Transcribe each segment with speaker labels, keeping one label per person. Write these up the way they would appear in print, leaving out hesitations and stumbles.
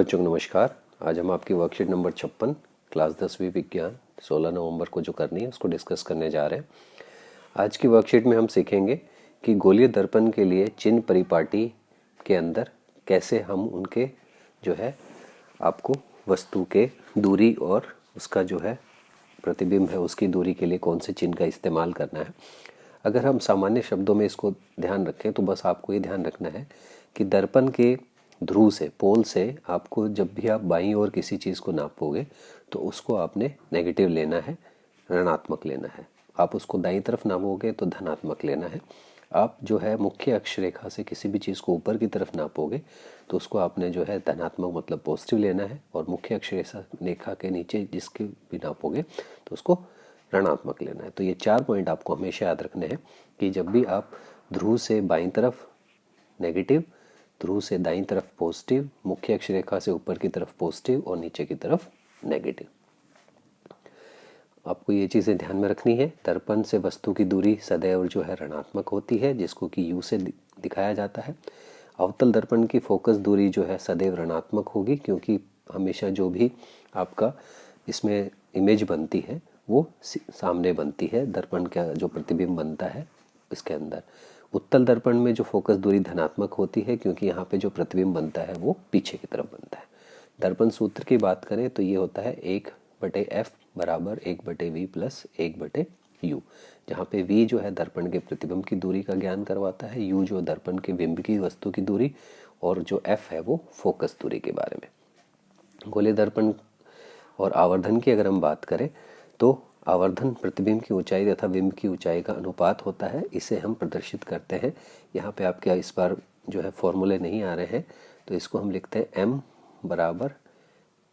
Speaker 1: बच्चों को नमस्कार। आज हम आपकी वर्कशीट नंबर 56 क्लास 10वीं विज्ञान 16 नवंबर को जो करनी है उसको डिस्कस करने जा रहे हैं। आज की वर्कशीट में हम सीखेंगे कि गोलीय दर्पण के लिए चिन्ह परिपाटी के अंदर कैसे हम उनके जो है आपको वस्तु के दूरी और उसका जो है प्रतिबिंब है उसकी दूरी के लिए कौन से चिन्ह का इस्तेमाल करना है। अगर हम सामान्य शब्दों में इसको ध्यान रखें तो बस आपको ये ध्यान रखना है कि दर्पण के ध्रुव से पोल से आपको जब भी आप बाईं ओर किसी चीज़ को नापोगे तो उसको आपने नेगेटिव लेना है, ऋणात्मक लेना है। आप उसको दाईं तरफ नापोगे तो धनात्मक लेना है। आप जो है मुख्य अक्ष रेखा से किसी भी चीज़ को ऊपर की तरफ नापोगे तो उसको आपने जो है धनात्मक मतलब पॉजिटिव लेना है, और मुख्य अक्ष रेखा के नीचे जिसके भी नापोगे तो उसको ऋणात्मक लेना है। तो ये 4 पॉइंट आपको हमेशा याद रखने हैं कि जब भी आप ध्रुव से बाईं तरफ नेगेटिव, ध्रुव से दाईं तरफ पॉजिटिव, मुख्य अक्ष रेखा से ऊपर की तरफ पॉजिटिव और नीचे की तरफ नेगेटिव, आपको ये चीज़ें ध्यान में रखनी है। दर्पण से वस्तु की दूरी सदैव जो है ऋणात्मक होती है, जिसको कि U से दिखाया जाता है। अवतल दर्पण की फोकस दूरी जो है सदैव ऋणात्मक होगी, क्योंकि हमेशा जो भी आपका इसमें इमेज बनती है वो सामने बनती है, दर्पण का जो प्रतिबिंब बनता है इसके अंदर। उत्तल दर्पण में जो फोकस दूरी धनात्मक होती है, क्योंकि यहाँ पे जो प्रतिबिंब बनता है वो पीछे की तरफ बनता है। दर्पण सूत्र की बात करें तो ये होता है 1/f बराबर 1/v प्लस 1/u, जहाँ पे v जो है दर्पण के प्रतिबिंब की दूरी का ज्ञान करवाता है, u जो दर्पण के बिंब की वस्तु की दूरी, और जो f है वो फोकस दूरी के बारे में। गोलीय दर्पण और आवर्धन की अगर हम बात करें तो आवर्धन प्रतिबिंब की ऊंचाई तथा बिंब की ऊंचाई का अनुपात होता है। इसे हम प्रदर्शित करते हैं। यहाँ पे आपके इस बार जो है फॉर्मूले नहीं आ रहे हैं, तो इसको हम लिखते हैं m बराबर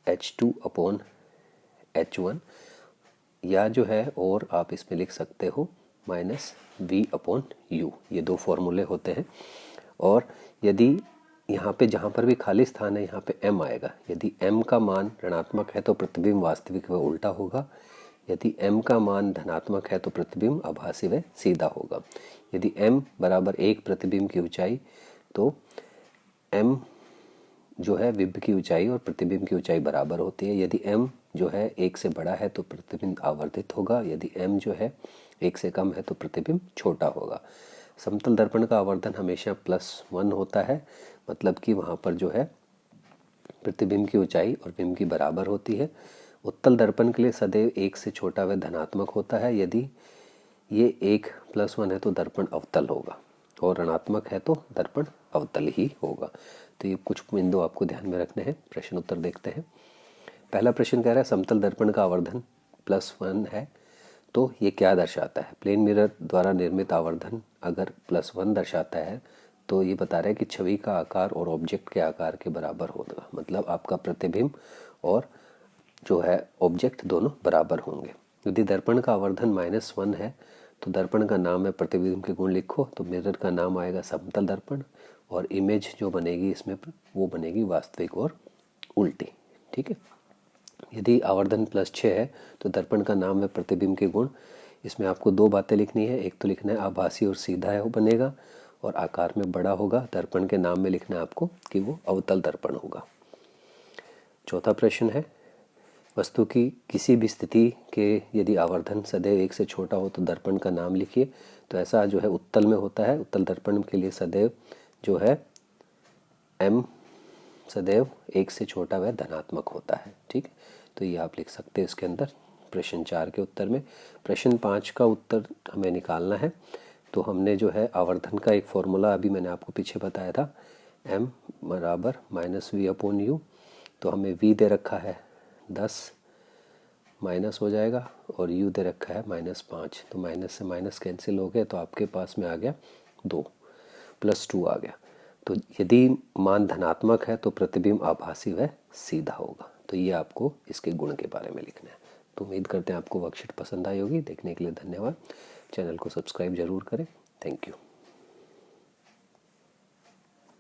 Speaker 1: h2/h1, या जो है और आप इसमें लिख सकते हो -v/u। ये 2 फॉर्मूले होते हैं। और यदि यहाँ पे जहाँ पर भी खाली स्थान है यहाँ पे m आएगा। यदि m का मान ऋणात्मक है तो प्रतिबिंब वास्तविक व उल्टा होगा। यदि m का मान धनात्मक है तो प्रतिबिंब आभासी व सीधा होगा। यदि m बराबर 1 प्रतिबिंब की ऊंचाई तो m जो है बिंब की ऊंचाई और प्रतिबिंब की ऊंचाई बराबर होती है। यदि m जो है 1 से बड़ा है तो प्रतिबिंब आवर्धित होगा। यदि m जो है 1 से कम है तो प्रतिबिंब छोटा होगा। समतल दर्पण का आवर्धन हमेशा +1 होता है, मतलब कि वहाँ पर जो है प्रतिबिंब की ऊंचाई और बिंब की बराबर होती है। उत्तल दर्पण के लिए सदैव 1 से छोटा व धनात्मक होता है। यदि ये 1 +1 है तो दर्पण अवतल होगा, और ऋणात्मक है तो दर्पण अवतल ही होगा। तो ये कुछ बिंदु आपको ध्यान में रखने हैं। प्रश्न उत्तर देखते हैं। पहला प्रश्न कह रहा है समतल दर्पण का आवर्धन +1 है तो ये क्या दर्शाता है। प्लेन मिरर द्वारा निर्मित आवर्धन अगर +1 दर्शाता है तो ये बता रहा है कि छवि का आकार और ऑब्जेक्ट के आकार के बराबर होगा, मतलब आपका प्रतिबिंब और जो है ऑब्जेक्ट दोनों बराबर होंगे। यदि दर्पण का आवर्धन -1 है तो दर्पण का नाम है प्रतिबिंब के गुण लिखो, तो मिरर का नाम आएगा समतल दर्पण, और इमेज जो बनेगी इसमें वो बनेगी वास्तविक और उल्टी। ठीक है। यदि आवर्धन +6 है तो दर्पण का नाम है प्रतिबिंब के गुण। इसमें आपको 2 बातें लिखनी है। एक तो लिखना है आभासी और सीधा है वो बनेगा, और आकार में बड़ा होगा। दर्पण के नाम में लिखना है आपको कि वो अवतल दर्पण होगा। चौथा प्रश्न है वस्तु की किसी भी स्थिति के यदि आवर्धन सदैव 1 से छोटा हो तो दर्पण का नाम लिखिए। तो ऐसा जो है उत्तल में होता है। उत्तल दर्पण के लिए सदैव जो है m सदैव 1 से छोटा व धनात्मक होता है। ठीक है, तो ये आप लिख सकते हैं इसके अंदर प्रश्न 4 के उत्तर में। प्रश्न 5 का उत्तर हमें निकालना है। तो हमने जो है आवर्धन का एक फॉर्मूला अभी मैंने आपको पीछे बताया था, m बराबर -v/u। तो हमें v दे रखा है 10, माइनस हो जाएगा, और u दे रखा है -5। तो माइनस से माइनस कैंसिल हो गए तो आपके पास में आ गया 2 +2 आ गया। तो यदि मान धनात्मक है तो प्रतिबिंब आभासी व सीधा होगा। तो ये आपको इसके गुण के बारे में लिखना है। तो उम्मीद करते हैं आपको वर्कशीट पसंद आई होगी। देखने के लिए धन्यवाद। चैनल को सब्सक्राइब जरूर करें। Thank you.